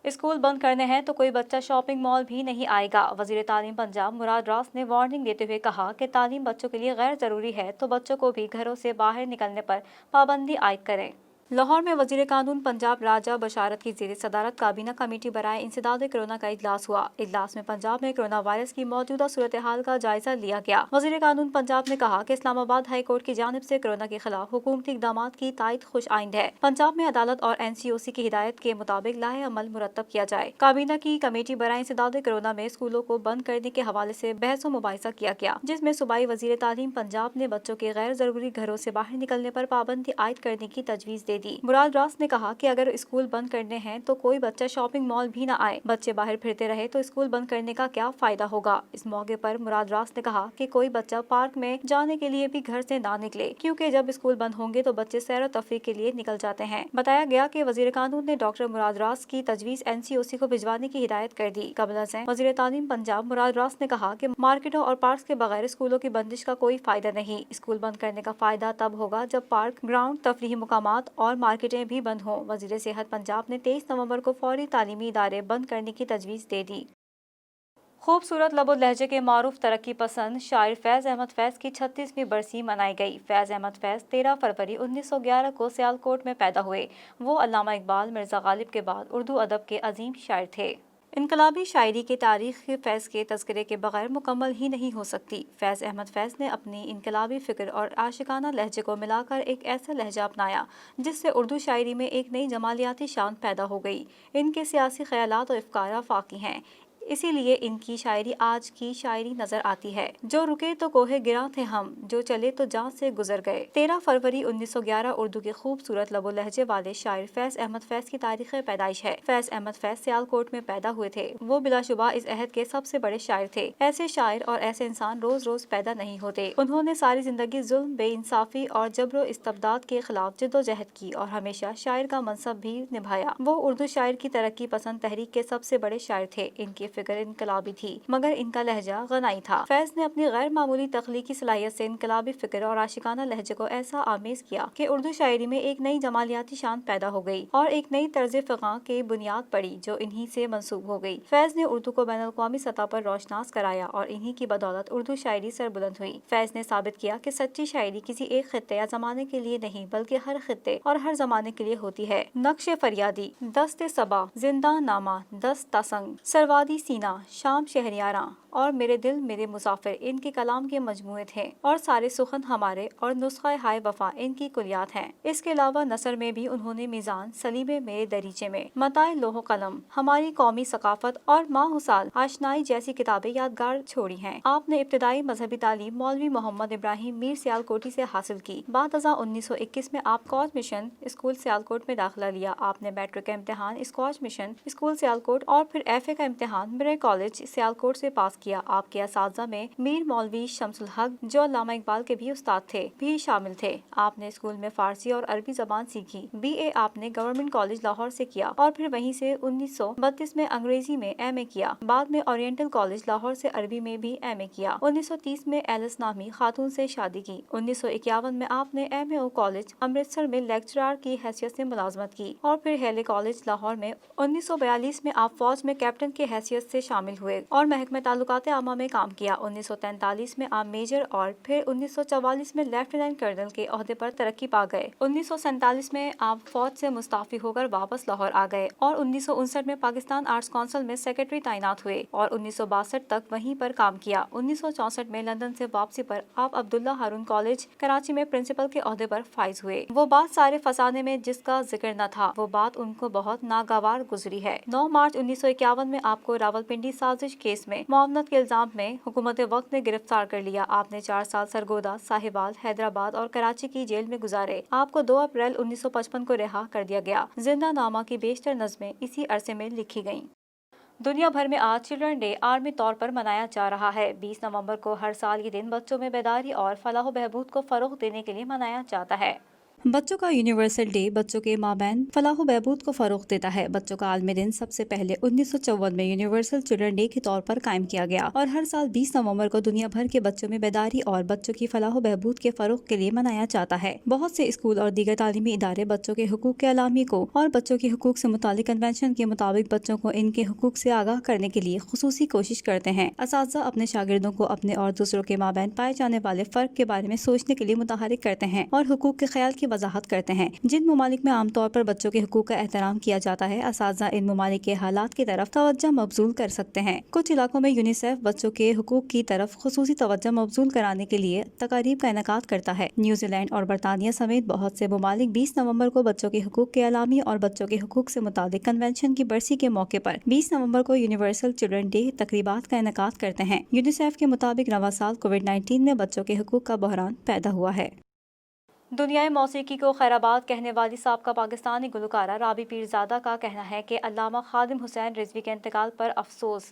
[SPEAKER 1] اسکول بند کرنے ہیں تو کوئی بچہ شاپنگ مال بھی نہیں آئے گا۔ وزیر تعلیم پنجاب مراد راس نے وارننگ دیتے ہوئے کہا کہ تعلیم بچوں کے لیے غیر ضروری ہے تو بچوں کو بھی گھروں سے باہر نکلنے پر پابندی عائد کریں۔ لاہور میں وزیر قانون پنجاب راجہ بشارت کی زیر صدارت کابینہ کمیٹی برائے انسداد کرونا کا اجلاس ہوا۔ اجلاس میں پنجاب میں کرونا وائرس کی موجودہ صورتحال کا جائزہ لیا گیا۔ وزیر قانون پنجاب نے کہا کہ اسلام آباد ہائی کورٹ کی جانب سے کرونا کے خلاف حکومتی اقدامات کی تائید خوش آئند ہے۔ پنجاب میں عدالت اور NCOC کی ہدایت کے مطابق لاہ عمل مرتب کیا جائے۔ کابینہ کی کمیٹی برائے انسداد کرونا میں اسکولوں کو بند کرنے کے حوالے سے بحث و مباحثہ کیا گیا، جس میں صوبائی وزیر تعلیم پنجاب نے بچوں کے غیر ضروری گھروں سے باہر نکلنے پر پابندی عائد کرنے کی تجویز دے دی۔ مراد راس نے کہا کہ اگر اسکول بند کرنے ہیں تو کوئی بچہ شاپنگ مال بھی نہ آئے۔ بچے باہر پھرتے رہے تو اسکول بند کرنے کا کیا فائدہ ہوگا؟ اس موقع پر مراد راس نے کہا کہ کوئی بچہ پارک میں جانے کے لیے بھی گھر سے نہ نکلے، کیونکہ جب اسکول بند ہوں گے تو بچے سیر و تفریح کے لیے نکل جاتے ہیں۔ بتایا گیا کہ وزیر قانون نے ڈاکٹر مراد راس کی تجویز NCOC کو بھجوانے کی ہدایت کر دی۔ قبل ازیں وزیر تعلیم پنجاب مراد راس نے کہا کہ مارکیٹوں اور پارکس کے بغیر اسکولوں کی بندش کا کوئی فائدہ نہیں۔ اسکول بند کرنے کا فائدہ تب ہوگا جب پارک، گراؤنڈ، تفریحی مقامات اور مارکیٹیں بھی بند ہوں۔ وزیر صحت پنجاب نے 23 نومبر کو فوری تعلیمی ادارے بند کرنے کی تجویز دے دی۔ خوبصورت لب و لہجے کے معروف ترقی پسند شاعر فیض احمد فیض کی 36ویں برسی منائی گئی۔ فیض احمد فیض 13 فروری 1911 کو سیالکوٹ میں پیدا ہوئے۔ وہ علامہ اقبال، مرزا غالب کے بعد اردو ادب کے عظیم شاعر تھے۔ انقلابی شاعری کی تاریخ فیض کے تذکرے کے بغیر مکمل ہی نہیں ہو سکتی۔ فیض احمد فیض نے اپنی انقلابی فکر اور عاشقانہ لہجے کو ملا کر ایک ایسا لہجہ اپنایا جس سے اردو شاعری میں ایک نئی جمالیاتی شان پیدا ہو گئی۔ ان کے سیاسی خیالات و افکار آفاقی ہیں، اسی لیے ان کی شاعری آج کی شاعری نظر آتی ہے۔ جو رکے تو کوہ گراں تھے ہم، جو چلے تو جان سے گزر گئے۔ 13 فروری 1911 اردو کے خوبصورت لب و لہجے والے شاعر فیض احمد فیض کی تاریخ پیدائش ہے۔ فیض احمد فیض سیالکوٹ میں پیدا ہوئے تھے۔ وہ بلا شبہ اس عہد کے سب سے بڑے شاعر تھے۔ ایسے شاعر اور ایسے انسان روز روز پیدا نہیں ہوتے۔ انہوں نے ساری زندگی ظلم، بے انصافی اور جبر و استبداد کے خلاف جدوجہد کی اور ہمیشہ شاعر کا منصب بھی نبھایا۔ وہ اردو شاعر کی ترقی پسند تحریک کے سب سے بڑے شاعر تھے۔ ان کی فکر انقلابی تھی مگر ان کا لہجہ غنائی تھا۔ فیض نے اپنی غیر معمولی تخلیقی صلاحیت سے انقلابی فکر اور عاشقانہ لہجے کو ایسا آمیز کیا کہ اردو شاعری میں ایک نئی جمالیاتی شان پیدا ہو گئی اور ایک نئی طرز فقہ کی بنیاد پڑی جو انہی سے منسوب ہو گئی۔ فیض نے اردو کو بین الاقوامی سطح پر روشناس کرایا اور انہی کی بدولت اردو شاعری سربلند ہوئی۔ فیض نے ثابت کیا کہ سچی شاعری کسی ایک خطے یا زمانے کے لیے نہیں بلکہ ہر خطے اور ہر زمانے کے لیے ہوتی ہے۔ نقش فریادی، دست صبا، زندہ نامہ، دست تسنگ، سروادی سینہ، شام شہریاراں اور میرے دل میرے مسافر ان کے کلام کے مجموعے تھے اور سارے سخن ہمارے اور نسخہ ہائے وفا ان کی کلیات ہیں۔ اس کے علاوہ نثر میں بھی انہوں نے میزان، سلیب میرے دریچے میں، متاع لوح و قلم، ہماری قومی ثقافت اور ماہ و سال آشنائی جیسی کتابیں یادگار چھوڑی ہیں۔ آپ نے ابتدائی مذہبی تعلیم مولوی محمد ابراہیم میر سیالکوٹی سے حاصل کی۔ بعد ازاں 1921 میں آپ اسکواش مشن اسکول سیالکوٹ میں داخلہ لیا۔ آپ نے میٹرک کا امتحان اسکواش مشن اسکول سیالکوٹ اور پھر FA کا امتحان مرے کالج سیالکوٹ سے پاس کیا۔ آپ کے اساتذہ میں میر مولوی شمس الحق جو علامہ اقبال کے بھی استاد تھے بھی شامل تھے۔ آپ نے اسکول میں فارسی اور عربی زبان سیکھی۔ BA آپ نے گورنمنٹ کالج لاہور سے کیا اور پھر وہیں سے 1932 میں انگریزی میں MA کیا۔ بعد میں اورینٹل کالج لاہور سے عربی میں بھی MA کیا۔ 1930 میں ایلس نامی خاتون سے شادی کی۔ 1951 میں آپ نے MAO کالج امرتسر میں لیکچرار کی حیثیت سے ملازمت کی اور پھر ہیلے کالج لاہور میں 1942 میں آپ فوج میں کیپٹن کی حیثیت سے شامل ہوئے اور محکمہ تعلقات عامہ میں کام کیا۔ 1943 میں آپ میجر اور پھر 1944 میں لیفٹیننٹ کرنل کے عہدے پر ترقی پا گئے۔ 1947 میں آپ فوج سے مستعفی ہو کر واپس لاہور آ گئے اور 1959 میں پاکستان آرٹس کونسل میں سیکرٹری تعینات ہوئے اور 1962 تک وہیں پر کام کیا۔ 1964 میں لندن سے واپسی پر آپ عبداللہ ہارون کالج کراچی میں پرنسپل کے عہدے پر فائز ہوئے۔ وہ بات سارے فسانے میں جس کا ذکر نہ تھا، وہ بات ان کو بہت ناگوار گزری ہے۔ 9 مارچ 1951 میں آپ کو راولپنڈی سازش کیس میں معاونت کے الزام میں حکومت وقت نے گرفتار کر لیا۔ آپ نے 4 سال سرگودا، صاحبال، حیدرآباد اور کراچی کی جیل میں گزارے۔ آپ کو 2 اپریل 1955 کو رہا کر دیا گیا۔ زندہ نامہ کی بیشتر نظمیں اسی عرصے میں لکھی گئیں۔ दुनिया भर में आज चिल्ड्रन डे आर्मी तौर पर मनाया जा रहा है। 20 नवंबर को हर साल ये दिन बच्चों में बेदारी और फलाह बहबूद को फरोग देने के लिए मनाया जाता है। बच्चों का यूनिवर्सल डे बच्चों के माबैन फलाह बहबूद को फरोग देता है। बच्चों का आलमी दिन सबसे पहले 1954 में यूनिवर्सल चिल्ड्रन डे के तौर पर कायम किया गया और हर साल 20 नवंबर को दुनिया भर के बच्चों में बेदारी और बच्चों की फलाह बहबूद के फरोग के लिए मनाया जाता है। बहुत से स्कूल और दीगर तालीमी इदारे बच्चों के हुकूक के अलामी को और बच्चों के हुकूक से मुतालिक कन्वेंशन के मुताबिक बच्चों को इनके हुकूक से आगाह करने के लिए खुसूसी कोशिश करते हैं। असातिज़ा अपने शागिर्दों को अपने और दूसरों के माबैन पाए जाने वाले फर्क के बारे में सोचने के लिए मुतहरिक करते हैं और हुकूक के ख्याल की वजाहत करते हैं। जिन ममालिक में आमतौर पर बच्चों के हुकूक का एहतराम किया जाता है, असातिज़ा इन ममालिक के हालात की तरफ तवज्जो मबजूल कर सकते हैं। कुछ इलाकों में यूनिसेफ बच्चों के हुकूक की तरफ खुसूसी तवज्जो मबजूल कराने के लिए तकारीब का इनेकाद करता है। न्यूजीलैंड और बरतानिया समेत बहुत से ममालिक 20 नवंबर को बच्चों के हुकूक के अलामी और बच्चों के हुकूक से मुताबिक कन्वेंशन की बरसी के मौके पर 20 नवंबर को यूनिवर्सल चिल्ड्रन डे तकरीबात का इनेकाद करते हैं। यूनिसेफ के मुताबिक रवा साल कोविड-19 में बच्चों के हुकूक का बहरान पैदा हुआ है। दुनियाई मौसीकी को खैराबाद कहने वाली साबका पाकिस्तानी गुलकारा राबी पीरजादा का कहना है कि अल्लामा खादिम हुसैन रिजवी के इंतकाल पर अफसोस।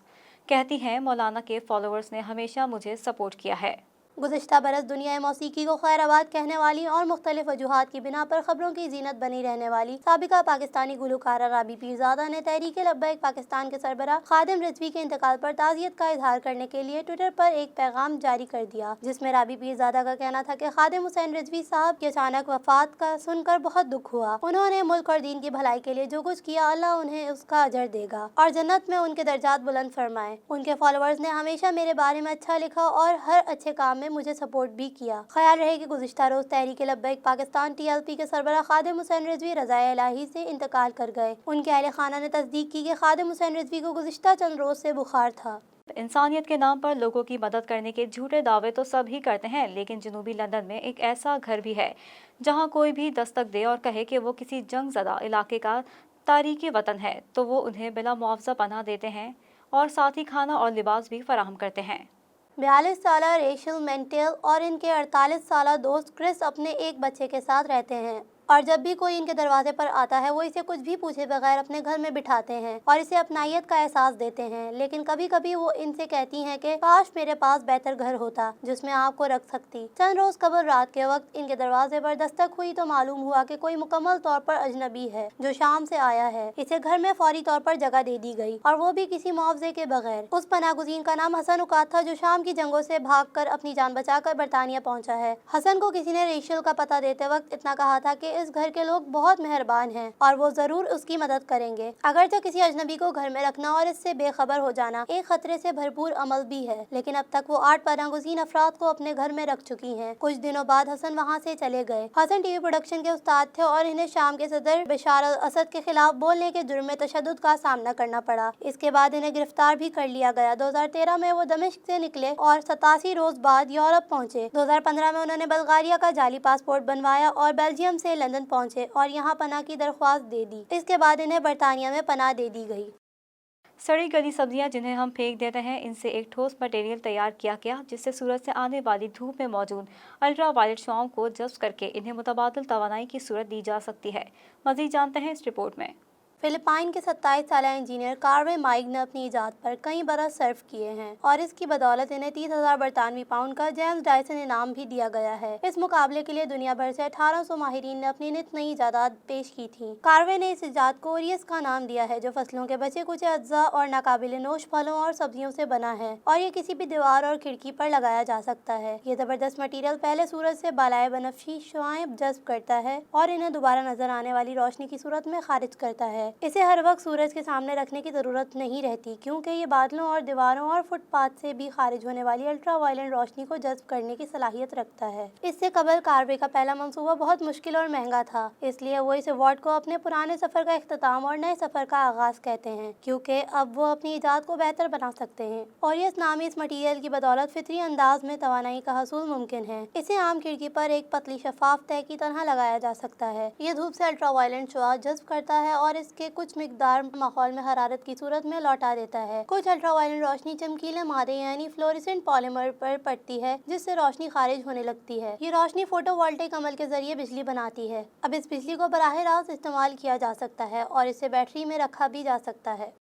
[SPEAKER 1] कहती हैं, मौलाना के फॉलोअर्स ने हमेशा मुझे सपोर्ट किया है।
[SPEAKER 3] गुज़िश्ता बरस दुनिया मौसीकी को खैराबाद कहने वाली और मुख्तलिफ वजूहात की बिना पर खबरों की जीनत बनी रहने वाली साबिका पाकिस्तानी गुलकारा राबी पीरजादा ने तहरीक लब्बैक पाकिस्तान के सरबराह खादिम रिजवी के इंतकाल पर ताज़ियत का इजहार करने के लिए ट्विटर पर एक पैगाम जारी कर दिया, जिसमें राबी पीरजादा का कहना था कि खादिम हुसैन रिजवी साहब की अचानक वफात का सुनकर बहुत दुख हुआ। उन्होंने मुल्क और दीन की भलाई के लिए जो कुछ किया, अल्लाह उन्हें उसका अजर देगा और जन्नत में उनके दर्जात बुलंद फरमाए। उनके फॉलोअर्स ने हमेशा मेरे बारे में अच्छा लिखा और हर अच्छे काम में मुझे सपोर्ट भी किया। ख्याल रहे कि गुज़िश्ता रोज तहरीक लब्बैक पाकिस्तान TLP के सरबराह खादिम हुसैन रिजवी रज़ाए इलाही से इंतकाल कर गए। उनके अहले खाना ने तस्दीक की कि खादिम हुसैन रिजवी को गुज़िश्ता चंद रोज से बुखार था।
[SPEAKER 1] इंसानियत के नाम पर लोगों की मदद करने के झूठे दावे तो सब ही करते हैं, लेकिन जनूबी लंदन में एक ऐसा घर भी है जहां कोई भी दस्तक दे और कहे कि वो किसी जंग ज़दा इलाके का तारीखी वतन है तो वो उन्हें बिला मुआवजा पनाह देते हैं और साथ ही खाना और लिबास भी फराहम करते हैं।
[SPEAKER 3] 42 साला रेशल मेंटेल और इनके 48 साला दोस्त क्रिस अपने एक बच्चे के साथ रहते हैं और जब भी कोई इनके दरवाजे पर आता है वो इसे कुछ भी पूछे बगैर अपने घर में बिठाते हैं और इसे अपनाइयत का एहसास देते हैं। लेकिन कभी कभी वो इनसे कहती हैं कि काश मेरे पास बेहतर घर होता जिसमें आपको रख सकती। चंद रोज कबल रात के वक्त इनके दरवाजे पर दस्तक हुई तो मालूम हुआ कि कोई मुकम्मल तौर पर अजनबी है जो शाम से आया है। इसे घर में फौरी तौर पर जगह दे दी गई और वो भी किसी मुआवजे के बगैर। उस पनाहगुज़ीन का नाम हसन उकात था जो शाम की जंगों से भागकर अपनी जान बचाकर बरतानिया पहुंचा है। हसन को किसी ने रेशल का पता देते वक्त इतना कहा था कि इस घर के लोग बहुत मेहरबान हैं और वो जरूर उसकी मदद करेंगे। अगरचे किसी अजनबी को घर में रखना और इससे बेखबर हो जाना एक खतरे से भरपूर अमल भी है, लेकिन अब तक वो 8 पनाहगुज़ीन अफराद को अपने घर में रख चुकी हैं। कुछ दिनों बाद हसन वहाँ से चले गए। हसन टीवी प्रोडक्शन के उस्ताद थे और इन्हें शाम के सदर बशार अल असद के खिलाफ बोलने के जुर्म में तशद्दुद का सामना करना पड़ा। इसके बाद इन्हें गिरफ्तार भी कर लिया गया। 2013 में वो दमिश्क से निकले और 87 रोज बाद यूरोप पहुंचे। 2015 में उन्होंने बल्गारिया का जाली पासपोर्ट बनवाया और बेल्जियम से लंदन पहुंचे और यहाँ पनाह की दरख्वास्त दे दी। इसके बाद इन्हें बरतानिया में पनाह दे दी गई।
[SPEAKER 1] सड़ी गली सब्जियां जिन्हें हम फेंक देते हैं, इनसे एक ठोस मटेरियल तैयार किया गया जिससे सूरज से आने वाली धूप में मौजूद अल्ट्रा वायलेट शुआओं को जज्ब करके इन्हें मुतबादिल तवानाई की सूरत दी जा सकती है। मज़ीद जानते हैं इस रिपोर्ट में।
[SPEAKER 3] फिलिपाइन के 27 साला इंजीनियर कार्वे माइग ने अपनी इजाद पर कई बरस सर्फ किए हैं और इसकी बदौलत इन्हें 30,000 बरतानवी पाउंड का जेम्स डायसन इनाम भी दिया गया है। इस मुकाबले के लिए दुनिया भर से 1800 माहिरीन ने अपनी नित नई इजादात पेश की थी। कार्वे ने इस इजाद को ओरियस का नाम दिया है जो फसलों के बचे कुछ अज्जा और नाकाबिल नोश फलों और सब्जियों से बना है और ये किसी भी दीवार और खिड़की पर लगाया जा सकता है। ये जबरदस्त मटीरियल पहले सूरज से बालाए बनफशी शुआएं जज्ब करता है और इन्हें दोबारा नजर आने वाली रोशनी की सूरत में खारिज करता है। इसे हर वक्त सूरज के सामने रखने की जरूरत नहीं रहती क्योंकि ये बादलों और दीवारों और फुटपाथ से भी खारिज होने वाली अल्ट्रा वायलेट रोशनी को जज्ब करने की सलाहियत रखता है। इससे कबल कार्वे का पहला मंसूबा बहुत मुश्किल और महंगा था, इसलिए वो इस अवार्ड को अपने पुराने सफर का इख्तिताम और नए सफर का आगाज कहते हैं क्योंकि अब वो अपनी इजाद को बेहतर बना सकते हैं। और इस नामी इस मटीरियल की बदौलत फितरी अंदाज में तवानाई का हसूल मुमकिन है। इसे आम खिड़की पर एक पतली शफाफ तह की तरह लगाया जा सकता है। ये धूप से अल्ट्रा वायलेट शुआ जज्ब करता है और इसके कुछ मिकदार माहौल में हरारत की सूरत में लौटा देता है। कुछ अल्ट्रा वायलेट रोशनी चमकीले मादे यानी फ्लोरेसेंट पॉलीमर पर पड़ती है जिससे रोशनी खारिज होने लगती है। ये रोशनी फोटोवोल्टेइक अमल के जरिए बिजली बनाती है। अब इस बिजली को बराह रास्त इस्तेमाल किया जा सकता है और इसे बैटरी में रखा भी जा सकता है।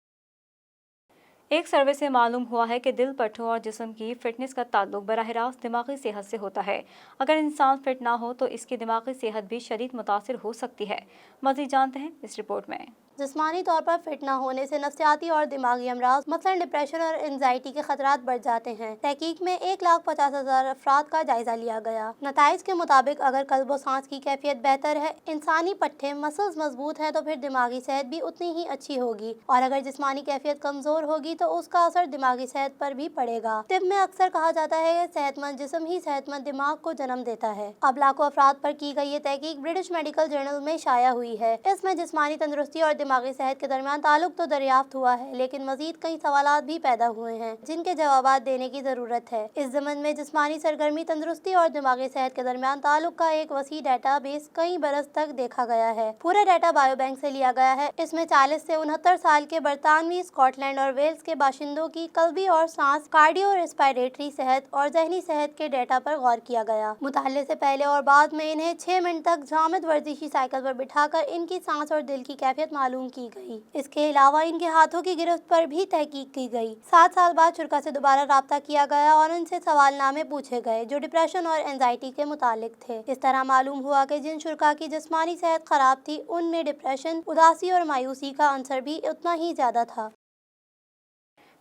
[SPEAKER 1] एक सर्वे से मालूम हुआ है कि दिल, पट्टों और जिस्म की फिटनेस का ताल्लुक बराह रास्त दिमागी सेहत से होता है। अगर इंसान फिट ना हो तो इसकी दिमागी सेहत भी शदीद मुतासिर हो सकती है। मज़ीद जानते हैं इस रिपोर्ट में।
[SPEAKER 3] जिस्मानी तौर पर फिट न होने से नफ्सियाती और दिमागी अमराज मसलन डिप्रेशन और एंजाइटी के खतरात बढ़ जाते हैं। तहकीक में 1,50,000 अफराद का जायजा लिया गया। नताइज के मुताबिक अगर कल्ब और सांस की कैफियत बेहतर है, इंसानी पट्टे मसल्स मजबूत है तो फिर दिमागी सेहत भी उतनी ही अच्छी होगी, और अगर जिस्मानी कैफियत कमजोर होगी तो उसका असर दिमागी सेहत पर भी पड़ेगा। तिब में अक्सर कहा जाता है कि सेहतमंद जिस्म ही सेहतमंद दिमाग को जन्म देता है। अब लाखों अफराद पर की गई ये तहकीक ब्रिटिश मेडिकल जर्नल में शाया हुई है। इसमें जिस्मानी तंदुरुस्ती और दिमागी सेहत के दरमियान ताल्लुक तो दरियाफ्त हुआ है, लेकिन मजीद कई सवालात भी पैदा हुए हैं जिनके जवाबात देने की जरूरत है। इस ज़मन में जिस्मानी सरगर्मी, तंदुरुस्ती और दिमागी सेहत के दरमियान ताल्लुक का एक वसी डाटा बेस कई बरस तक देखा गया है। पूरा डाटा बायो बैंक से लिया गया है। इसमें 40 से 69 साल के बरतानवी, स्कॉटलैंड और वेल्स के बाशिंदों की कल्बी और सांस, कार्डियो रेस्पिरेटरी सेहत और जहनी सेहत के डाटा पर गौर किया गया। मुताले से पहले और बाद में इन्हें 6 मिनट तक जामद वर्जिशी साइकिल पर बिठाकर इनकी सांस और दिल की कैफियत मालूम की गई। इसके अलावा इनके हाथों की गिरफ्त पर भी तहकीक की गई। 7 साल बाद शुरा से दोबारा राब्ता किया गया और उनसे सवालनामे पूछे गए जो डिप्रेशन और एंजाइटी के मुतालिक थे। इस तरह मालूम हुआ कि जिन शुरा की जिस्मानी सेहत खराब थी उनमें डिप्रेशन, उदासी और मायूसी का अंसर भी उतना ही ज्यादा था।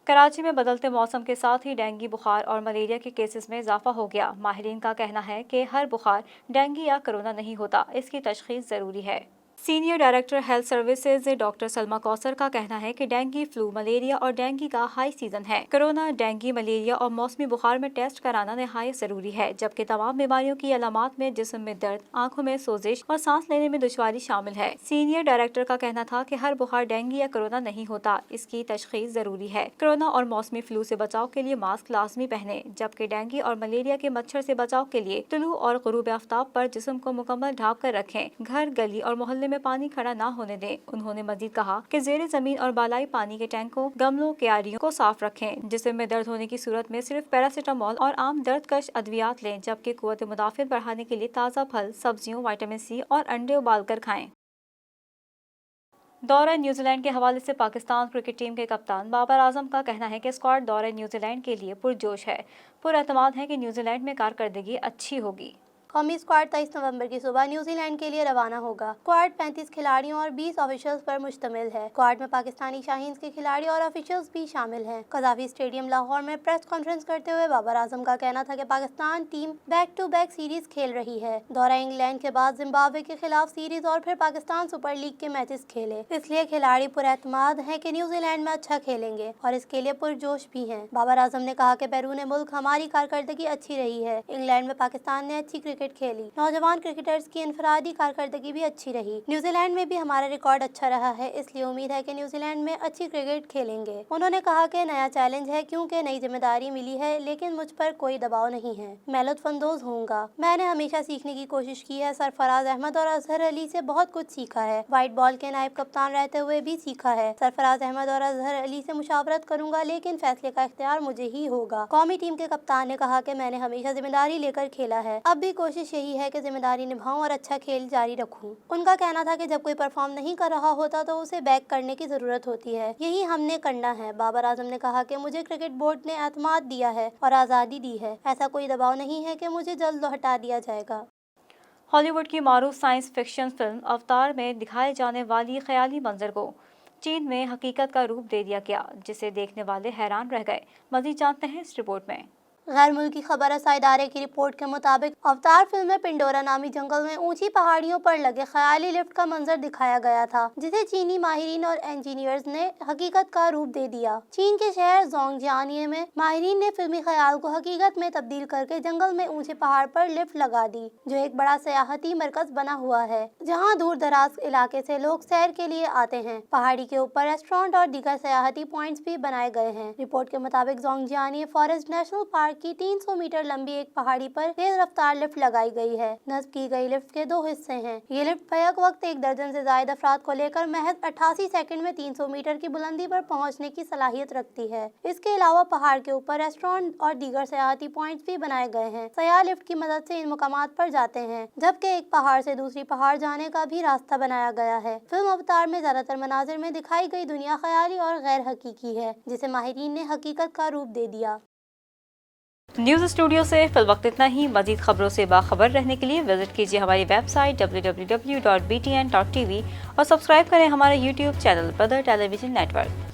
[SPEAKER 1] कराची में बदलते मौसम के साथ ही डेंगू, बुखार और मलेरिया के केसेस में इजाफा हो गया। माहिरीन का कहना है कि हर बुखार डेंगू या कोरोना नहीं होता, इसकी तशखीस ज़रूरी है। Senior director health services doctor Salma Kausar का कहना है कि डेंगू, फ्लू, मलेरिया और डेंगू का हाई सीजन है। कोरोना, डेंगू, मलेरिया और मौसमी बुखार में टेस्ट कराना नहायत जरूरी है, जबकि तमाम बीमारियों की अलामात में जिस्म में दर्द, आंखों में सोजिश और सांस लेने में दुश्वारी शामिल है। सीनियर डायरेक्टर का कहना था कि हर बुखार डेंगू या कोरोना नहीं होता, इसकी तशखीस जरूरी है। कोरोना और मौसमी फ्लू से बचाव के लिए मास्क लाजमी पहने, जबकि डेंगू और मलेरिया के मच्छर से बचाव के लिए तुलू और गुरूब आफ्ताब पर जिस्म को मुकम्मल ढाँप कर रखें। घर, गली और मोहल्ले में पानी खड़ा ना होने दें। उन्होंने मजीद कहा कि ज़ेरे जमीन और बालाई पानी के टैंकों, गमलों, क्यारियों को साफ रखें। जिस्म में दर्द होने की सूरत में सिर्फ पैरासीटामोल और आम दर्द कश अद्वियात लें, जबकि कुव्वत मुदाफ़ियत बढ़ाने के लिए ताज़ा फल, सब्जियों, विटामिन सी और अंडे उबाल कर खाएं। दौरा न्यूजीलैंड के हवाले से पाकिस्तान क्रिकेट टीम के कप्तान बाबर आजम का कहना है कि स्क्वाड दौरे न्यूजीलैंड के लिए पुरजोश है। पुरएतमाद है कि न्यूजीलैंड में कारकर्दगी अच्छी होगी। कौमी स्क्वाड 23 नवंबर की सुबह न्यूजीलैंड के लिए रवाना होगा। स्क्वाड 35 खिलाड़ियों और 20 ऑफिशियल्स पर मुश्तमिल है। स्क्वाड में पाकिस्तानी शाहीन्स के खिलाड़ी और ऑफिशियल्स भी शामिल हैं। कज़ाफी स्टेडियम लाहौर में प्रेस कॉन्फ्रेंस करते हुए बाबर आजम का कहना था कि Pakistan team back to back series खेल रही है। दौरा इंग्लैंड के बाद जिम्बाब्वे के खिलाफ सीरीज और फिर पाकिस्तान सुपर लीग के मैचेस खेले, इसलिए खिलाड़ी पुरएतमाद है कि न्यूजीलैंड में अच्छा खेलेंगे और इसके लिए पुरजोश भी हैं। बाबर आजम ने कहा कि बैरून मुल्क हमारी कारकर्दगी अच्छी रही है। इंग्लैंड में पाकिस्तान ने अच्छी क्रिकेट खेली। नौजवान क्रिकेटर्स की इनफरादी कारकर्दगी भी अच्छी रही। न्यूजीलैंड में भी हमारा रिकॉर्ड अच्छा रहा है, इसलिए उम्मीद है कि न्यूजीलैंड में अच्छी क्रिकेट खेलेंगे। उन्होंने कहा कि नया चैलेंज है क्योंकि नई जिम्मेदारी मिली है, लेकिन मुझ पर कोई दबाव नहीं है। मैं लुत्फअंदोज होऊंगा। मैंने हमेशा सीखने की कोशिश की है। सरफराज अहमद और अजहर अली से बहुत कुछ सीखा है। व्हाइट बॉल के नायब कप्तान रहते हुए भी सीखा है। सरफराज अहमद और अजहर अली से मुशावरत करूंगा, लेकिन फैसले का इख्तियार मुझे ही होगा। कौमी टीम के कप्तान ने कहा कि मैंने हमेशा जिम्मेदारी लेकर खेला है, अब भी कोशिश यही है कि जिम्मेदारी निभाऊं और अच्छा खेल जारी रखूं। उनका कहना था कि जब कोई परफॉर्म नहीं कर रहा होता तो उसे बैक करने की जरूरत होती है, यही हमने करना है। बाबर आजम ने कहा कि मुझे क्रिकेट बोर्ड ने एतमाद दिया है और आज़ादी दी है, ऐसा कोई दबाव नहीं है कि मुझे जल्द हटा दिया जाएगा। हॉलीवुड की मारूफ साइंस फिक्शन फिल्म अवतार में दिखाए जाने वाली ख्याली मंजर को चीन में हकीकत का रूप दे दिया गया, जिसे देखने वाले हैरान रह गए। मज़ीद जानते हैं इस रिपोर्ट में। गैर मुल्की खबर रसा इदारे की रिपोर्ट के मुताबिक अवतार फिल्म में पिंडोरा नामी जंगल में ऊंची पहाड़ियों पर लगे ख्याली लिफ्ट का मंजर दिखाया गया था, जिसे चीनी माहिरीन और इंजीनियर्स ने हकीकत का रूप दे दिया। चीन के शहर जोंगजियानी में माहिरीन ने फिल्मी ख्याल को हकीकत में तब्दील करके जंगल में ऊंचे पहाड़ पर लिफ्ट लगा दी, जो एक बड़ा सयाहती मरकज बना हुआ है, जहाँ दूर दराज इलाके से लोग सैर के लिए आते हैं। पहाड़ी के ऊपर रेस्टोरेंट और दीगर सयाहती पॉइंट्स भी बनाए गए हैं। रिपोर्ट के मुताबिक जोंगजियानी फॉरेस्ट नेशनल पार्क
[SPEAKER 3] की 300 मीटर लंबी एक पहाड़ी पर तेज रफ्तार लिफ्ट लगाई गई है। नस्ब की गई लिफ्ट के 2 हिस्से हैं। ये लिफ्ट बैक वक्त 1 दर्जन से ज्यादा अफराद को लेकर महज 88 सेकंड में 300 मीटर की बुलंदी पर पहुंचने की सलाहियत रखती है। इसके अलावा पहाड़ के ऊपर रेस्टोरेंट और दीगर सयाहती पॉइंट्स भी बनाए गए हैं। सयाह लिफ्ट की मदद से इन मुकामात पर जाते हैं, जबकि एक पहाड़ से दूसरी पहाड़ जाने का भी रास्ता बनाया गया है। फिल्म अवतार में ज्यादातर मनाजिर में दिखाई गई दुनिया ख्याली और गैर हकीकी है, जिसे माहिरीन ने हकीकत का रूप दे दिया।
[SPEAKER 1] न्यूज़ स्टूडियो से फिल वक्त इतना ही। मज़ीद खबरों से बाखबर रहने के लिए विजिट कीजिए हमारी वेबसाइट www.btn.tv और सब्सक्राइब करें हमारे YouTube channel brother television network.